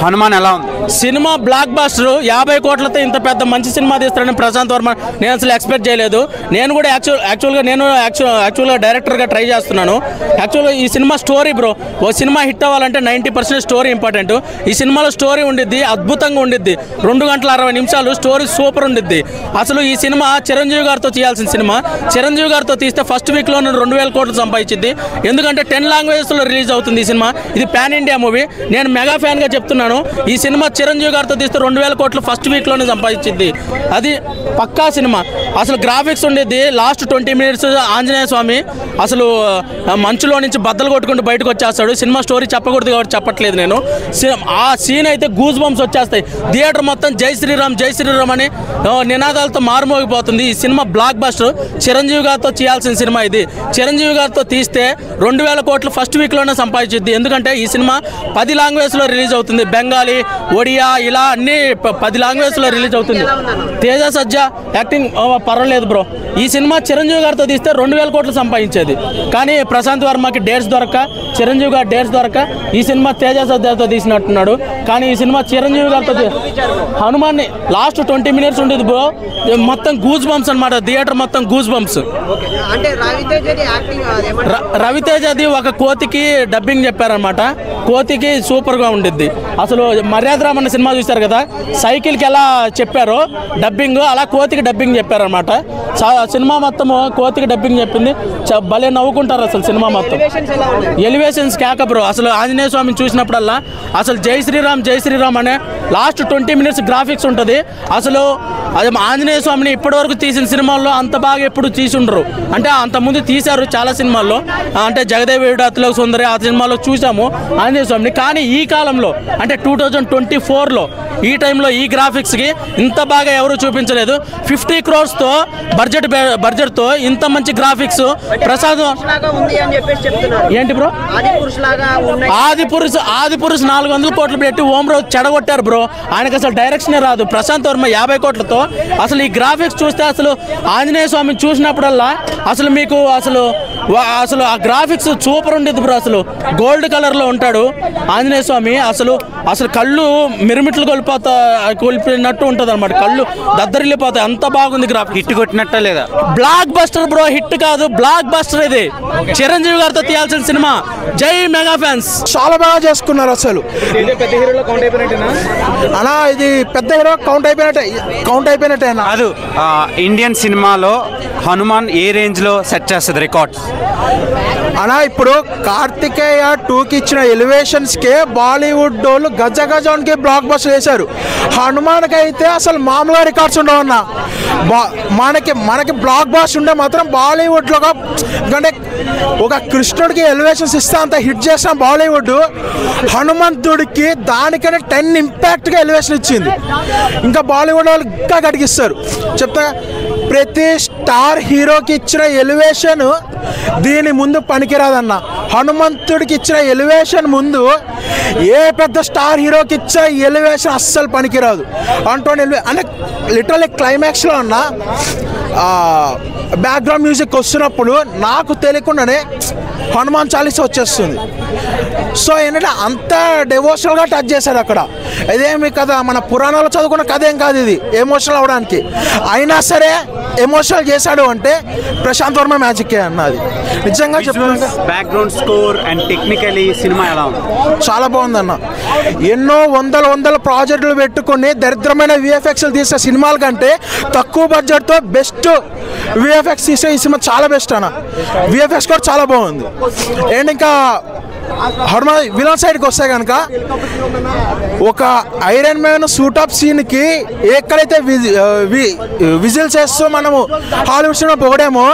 హనుమాన్ ఎలా ఉంది cinema? Block buster 50 కోట్లతో ఇంత పెద్ద మంచి సినిమా తీస్తారని ప్రశాంత్ వర్మ నేను అసలు ఎక్స్పెక్ట్ చేయలేదు. నేను కూడా యాక్చువల్గా డైరెక్టర్గా ట్రై చేస్తున్నాను. యాక్చువల్గా ఈ సినిమా స్టోరీ బ్రో, ఓ సినిమా హిట్ అవ్వాలంటే 90% స్టోరీ ఇంపార్టెంట్. ఈ సినిమాలో స్టోరీ ఉండిద్ది, అద్భుతంగా ఉండిద్ది. 2 గంటల 60 నిమిషాలు స్టోరీ సూపర్ ఉండిద్ది. అసలు ఈ సినిమా చిరంజీవి గారితో చేయాల్సిన సినిమా. చిరంజీవి గారితో తీస్తే ఫస్ట్ వీక్లో 2000 కోట్లు సంపాదించింది. ఎందుకంటే 10 లాంగ్వేజెస్లో రిలీజ్ అవుతుంది ఈ సినిమా. ఇది పాన్ ఇండియా మూవీ. నేను మెగా ఫ్యాన్గా చెప్తున్నాను, ఈ సినిమా చిరంజీవి గారితో తీస్తే 2000 కోట్లు ఫస్ట్ వీక్లోనే సంపాదించింది. అది పక్కా సినిమా. అసలు గ్రాఫిక్స్ ఉండేది. లాస్ట్ 20 మినిట్స్ ఆంజనేయ స్వామి అసలు మంచులో నుంచి బద్దలు కొట్టుకుంటూ బయటకు వచ్చేస్తాడు. సినిమా స్టోరీ చెప్పకూడదు కాబట్టి చెప్పట్లేదు నేను. ఆ సీన్ అయితే గూస్ బంప్స్ వచ్చేస్తాయి. థియేటర్ మొత్తం జై శ్రీరామ్ జై శ్రీరామ్ అని నినాదాలతో మారుమోగిపోతుంది. ఈ సినిమా బ్లాక్ బస్టర్. చిరంజీవి గారితో చేయాల్సిన సినిమా ఇది. చిరంజీవి గారితో తీస్తే 2000 కోట్లు ఫస్ట్ వీక్లోనే సంపాదించింది. ఎందుకంటే ఈ సినిమా 10 లాంగ్వేజ్లో రిలీజ్ అవుతుంది. బెంగాలీ, ఒడియా, ఇలా అన్ని 10 లాంగ్వేజ్లో రిలీజ్ అవుతుంది. తేజ సజ్జా యాక్టింగ్ పర్వాలేదు బ్రో. ఈ సినిమా చిరంజీవి గారితో తీస్తే 2000 కోట్లు సంపాదించేది. కానీ ప్రశాంత్ వర్మకి డేట్స్ దొరక, చిరంజీవి గారి డేట్స్ దొరక ఈ సినిమా తేజ సజ్జాతో తీసినట్టున్నాడు. కానీ ఈ సినిమా చిరంజీవి గారితో హనుమాన్ని లాస్ట్ 20 మినిట్స్ ఉండేది బ్రో. మొత్తం గూస్ బంప్స్ అనమాట. థియేటర్ మొత్తం గూస్ బంప్స్. రవితేజది ఒక కోతికి డబ్బింగ్ చెప్పారనమాట. కోతికి సూపర్గా ఉండిద్ది. అసలు మర్యాద రామన్న సినిమా చూశారు కదా, సైకిల్కి ఎలా చెప్పారో డబ్బింగ్, అలా కోతికి డబ్బింగ్ చెప్పారనమాట. సినిమా మొత్తం కోతికి డబ్బింగ్ చెప్పింది. భలే నవ్వుకుంటారు అసలు సినిమా మొత్తం. ఎలివేషన్స్ కేక బ్రో. అసలు ఆంజనేయ స్వామిని చూసినప్పుడల్లా అసలు జై శ్రీరామ్ అనే లాస్ట్ 20 మినిట్స్ గ్రాఫిక్స్ ఉంటుంది. అసలు అది ఆంజనేయ స్వామిని ఇప్పటివరకు తీసిన సినిమాల్లో అంత బాగా ఎప్పుడు తీసుండరు. అంటే అంతకుముందు తీశారు చాలా సినిమాల్లో, అంటే జగదేవుడు అతిలోక సుందరి ఆ సినిమాలో చూసాము ఆంజనేయ స్వామిని. కానీ ఈ కాలంలో అంటే 2024లో ఈ టైంలో ఈ గ్రాఫిక్స్కి ఇంత బాగా ఎవరు చూపించలేదు. 50 crores బడ్జెట్తో ఇంత మంచి గ్రాఫిక్స్ ప్రసాద్ ఏంటి బ్రో? ఆది పురుష్ 400 కోట్లు పెట్టి ఓమ్రావు చెడగొట్టారు బ్రో. ఆయనకు అసలు డైరెక్షనే రాదు. ప్రశాంత్ వర్మ 50 కోట్లతో అసలు ఈ గ్రాఫిక్స్ చూస్తే అసలు ఆంజనేయ స్వామిని చూసినప్పుడల్లా అసలు మీకు అసలు ఆ గ్రాఫిక్స్ సూపర్ ఉండేది బ్రో. అసలు గోల్డ్ కలర్లో ఉంటాడు ఆంజనేయ స్వామి. అసలు కళ్ళు మిరుమిట్లు కొలిపినట్టు ఉంటుంది అనమాట. కళ్ళు దద్దరిల్లిపోతాయి, అంత బాగుంది గ్రాఫిక్స్. హిట్ కొట్టినట్ట లేదా? Block buster bro. హిట్ కాదు, బ్లాక్ బస్టర్ ఇది. చిరంజీవి గారితో తీయాల్సిన సినిమా. జై మెగా ఫ్యాన్స్. చాలా బాగా చేసుకున్నారు. అసలు పెద్ద హీరోలో కౌంట్ అయిపోయినట్టేనా అలా? ఇది పెద్ద హీరో కౌంట్ అయిపోయినట్టేనా? కాదు, ఇండియన్ సినిమాలో హనుమాన్ ఏ రేంజ్ లో సెట్ చేస్తుంది రికార్డ్స్ అలా? ఇప్పుడు కార్తికేయ 2కి ఇచ్చిన ఎలివేషన్స్కే బాలీవుడ్ వాళ్ళు గజగజానికి బ్లాక్ బస్టర్ వేశారు. హనుమాన్కి అయితే అసలు మామూలుగా రికార్డ్స్ ఉండవన్న. మనకి బ్లాక్ బస్టర్ ఉంటే మాత్రం బాలీవుడ్లో అంటే ఒక కృష్ణుడికి ఎలివేషన్స్ ఇస్తే అంత హిట్ చేసిన బాలీవుడ్ హనుమంతుడికి దానికనే 10 ఇంపాక్ట్గా ఎలివేషన్ ఇచ్చింది. ఇంకా బాలీవుడ్ వాళ్ళు ఇంకా గడిగిస్తారు. చెప్తా, ప్రతి స్టార్ హీరోకి ఇచ్చిన ఎలివేషన్ దీని ముందు పనికిరాదన్న. హనుమంతుడికి ఇచ్చిన ఎలివేషన్ ముందు ఏ పెద్ద స్టార్ హీరోకి ఇచ్చే ఎలివేషన్ అస్సలు పనికిరాదు. అంటే లిటరల్లీ క్లైమాక్స్లో ఉన్న బ్యాక్గ్రౌండ్ మ్యూజిక్ వస్తున్నప్పుడు నాకు తెలియకుండానే హనుమాన్ చాలీసా వచ్చేస్తుంది. సో ఏంటంటే అంత డెవోషనల్గా టచ్ చేశాడు అక్కడ. ఇదేమి కథ, మన పురాణాలు చదువుకున్న కథ ఏం కాదు ఇది ఎమోషనల్ అవ్వడానికి. అయినా సరే ఎమోషనల్ చేశాడు అంటే ప్రశాంత్ వర్మ మ్యాజిక్ అన్నది. నిజంగా చెప్తున్నా. Background score and technically cinema ఎలా ఉంది? చాలా బాగుందన్న. ఎన్నో వందల ప్రాజెక్టులు పెట్టుకుని దరిద్రమైన విఎఫ్ఎక్స్లు తీసే సినిమాల కంటే తక్కువ బడ్జెట్తో బెస్ట్ విఎఫ్ఎక్స్ తీసే ఈ సినిమా చాలా బెస్ట్ అన్న. విఎఫ్ఎక్స్ కూడా చాలా బాగుంది. అండ్ ఇంకా హనుమాన్ విలన్ సైడ్కి వస్తే కనుక ఒక ఐరన్ మ్యాన్ సూటప్ సీన్కి ఎక్కడైతే విజిల్స్ వేస్తూ మనము హాలీవుడ్ సినిమా పొగడేమో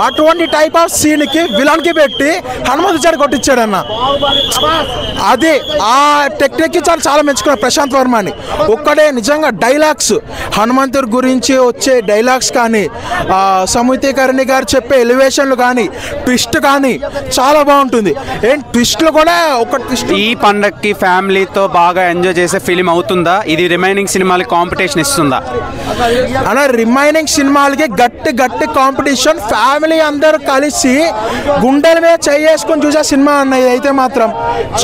అటువంటి టైప్ ఆఫ్ సీన్కి విలన్కి పెట్టి హనుమంతు చాడు కొట్టించాడన్న. అది ఆ టెక్నిక్కి చాలా మెచ్చుకున్నాను ప్రశాంత్ వర్మని. ఒక్కడే నిజంగా డైలాగ్స్, హనుమంతుడి గురించి వచ్చే డైలాగ్స్ కానీ, సముద్రీకరణి గారు చెప్పే ఎలివేషన్లు కానీ, ట్విస్ట్ కానీ చాలా బాగుంటుంది. ఏం ట్విస్ట్ ట్విస్ట్లు కూడా ఒక ట్విస్ట్. ఈ పండక్కి ఫ్యామిలీతో బాగా ఎంజాయ్ చేసే ఫిలిం అవుతుందా? ఇది రిమైనింగ్ సినిమాలకి కాంపిటీషన్ ఇస్తుందా? అలా రిమైనింగ్ సినిమాలకి గట్టి కాంపిటీషన్. ఫ్యామిలీ అందరూ కలిసి గుండెల మీద చేసుకొని చూసే సినిమా అన్న ఇదైతే మాత్రం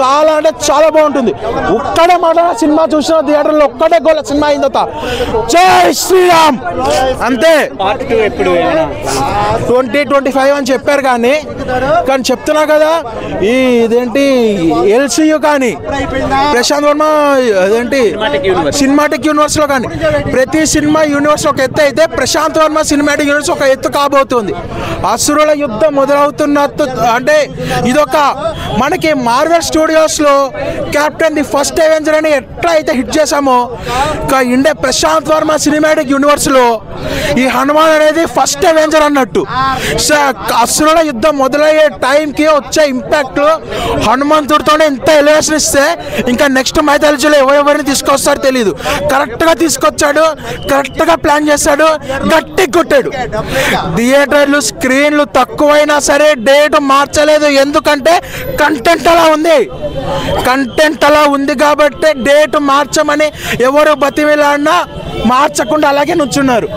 చాలా అంటే చాలా బాగుంటుంది. ఒక్కడే మాట సినిమా చూసిన థియేటర్లో ఒక్కటే గోల సినిమా అయిన తర్వాత జై శ్రీరామ్ అంతే. 2025 అని చెప్పారు కానీ చెప్తున్నా కదా ఇదేంటి ఎల్సీయూ కానీ ప్రశాంత్ వర్మ అదేంటి సినిమాటిక్ యూనివర్స్ లో కానీ ప్రతి సినిమా యూనివర్స్ ఒక ఎత్తు అయితే ప్రశాంత్ వర్మ సినిమాటిక్ యూనివర్స్ ఒక ఎత్తు కాబోతుంది. అసురుల యుద్ధం మొదలవుతున్నట్టు అంటే ఇదొక మనకి మార్వెల్ స్టూడియోస్ లో కెప్టెన్ ది ఫస్ట్ అవెంజర్ అని ఎట్లా అయితే హిట్ చేసామో India Prashanth Varma cinematic universe లో ఈ హనుమాన్ అనేది ఫస్ట్ అవెంజర్ అన్నట్టు. అసురుల యుద్ధం మొదలయ్యే టైంకి వచ్చే ఇంపాక్ట్ హనుమంతుడితోనే ఎంత ఎలివేషన్ ఇస్తే ఇంకా నెక్స్ట్ మైథాలజీలో ఎవరెవరిని తీసుకొస్తారో తెలియదు. కరెక్ట్గా తీసుకొచ్చాడు, కరెక్ట్గా ప్లాన్ చేశాడు, గట్టి కొట్టాడు. థియేటర్లు స్క్రీన్లు తక్కువైనా సరే డేట్ మార్చలేదు. ఎందుకంటే కంటెంట్ అలా ఉంది. కంటెంట్ అలా ఉంది కాబట్టి డేట్ మార్చమని ఎవరు బతిమిలాడినా మార్చకుండా అలాగే నుంచున్నారు.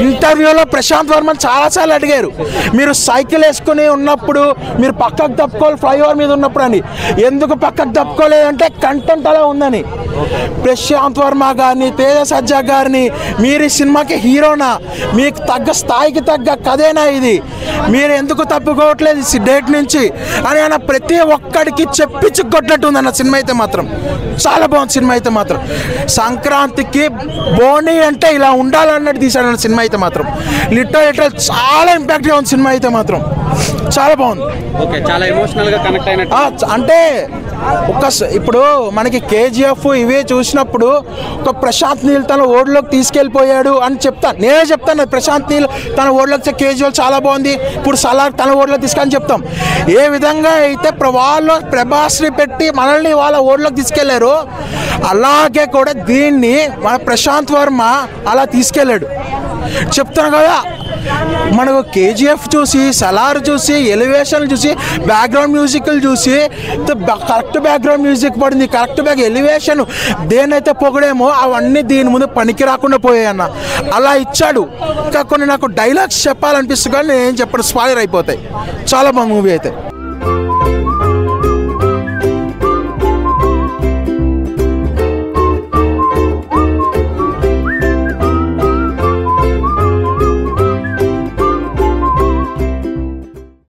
ఇంటర్వ్యూలో ప్రశాంత్ వర్మ చాలాసార్లు అడిగారు, మీరు సైకిల్ వేసుకుని ఉన్నప్పుడు మీరు పక్కకు తప్పుకోవాలి ఫ్లైఓవర్ మీద ఉన్నప్పుడు అని. ఎందుకు పక్కకు తప్పుకోలేదంటే కంటెంట్ అలా ఉందని. ప్రశాంత్ వర్మ గారిని తేజ సజ్జా గారిని మీరు ఈ సినిమాకి హీరోనా, మీకు తగ్గ స్థాయికి తగ్గ కథేనా ఇది, మీరు ఎందుకు తప్పుకోవట్లేదు ఈ డేట్ నుంచి అని ఆయన ప్రతి ఒక్కడికి చెప్పించి కొట్టినట్టుంది అన్న సినిమా అయితే మాత్రం. చాలా బాగుంది సినిమా అయితే మాత్రం. సంక్రాంతికి బోనీ అంటే ఇలా ఉండాలన్నట్టు తీశాడు సినిమా అయితే మాత్రం. లిటరల్ చాలా ఇంపాక్ట్గా ఉంది సినిమా అయితే మాత్రం. చాలా బాగుంది. ఓకే, చాలా ఎమోషనల్గా కనెక్ట్ అయినట్టు. అంటే ఇప్పుడు మనకి కేజీఎఫ్ ఇవే చూసినప్పుడు ఒక ప్రశాంత్ నీల్ తన ఓడిలోకి తీసుకెళ్ళిపోయాడు అని నేనే చెప్తాను. ప్రశాంత్ నీల్ తన ఓడిలోకి కేజీఎఫ్ చాలా బాగుంది, ఇప్పుడు సలార్ తన ఓడిలోకి తీసుకొని చెప్తాం. ఏ విధంగా అయితే వాళ్ళు ప్రభాస్ని పెట్టి మనల్ని వాళ్ళ ఓడిలోకి తీసుకెళ్లారు, అలాగే కూడా దీన్ని మన ప్రశాంత్ వర్మ అలా తీసుకెళ్ళాడు. చెప్తాను కదా, మనకు కేజీఎఫ్ చూసి సలార్ చూసి ఎలివేషన్ చూసి బ్యాక్గ్రౌండ్ మ్యూజిక్లు చూసి కరెక్ట్ బ్యాక్గ్రౌండ్ మ్యూజిక్ పడింది, కరెక్ట్ ఎలివేషన్ దేనైతే పొగడేమో అవన్నీ దీని ముందు పనికి రాకుండా పోయాయన్న అలా ఇచ్చాడు. ఇంకా కొన్ని నాకు డైలాగ్స్ చెప్పాలనిపిస్తుంది కానీ నేను చెప్పడం స్పాయిలర్ అయిపోతాయి. చాలా బాగుంది మూవీ అయితే.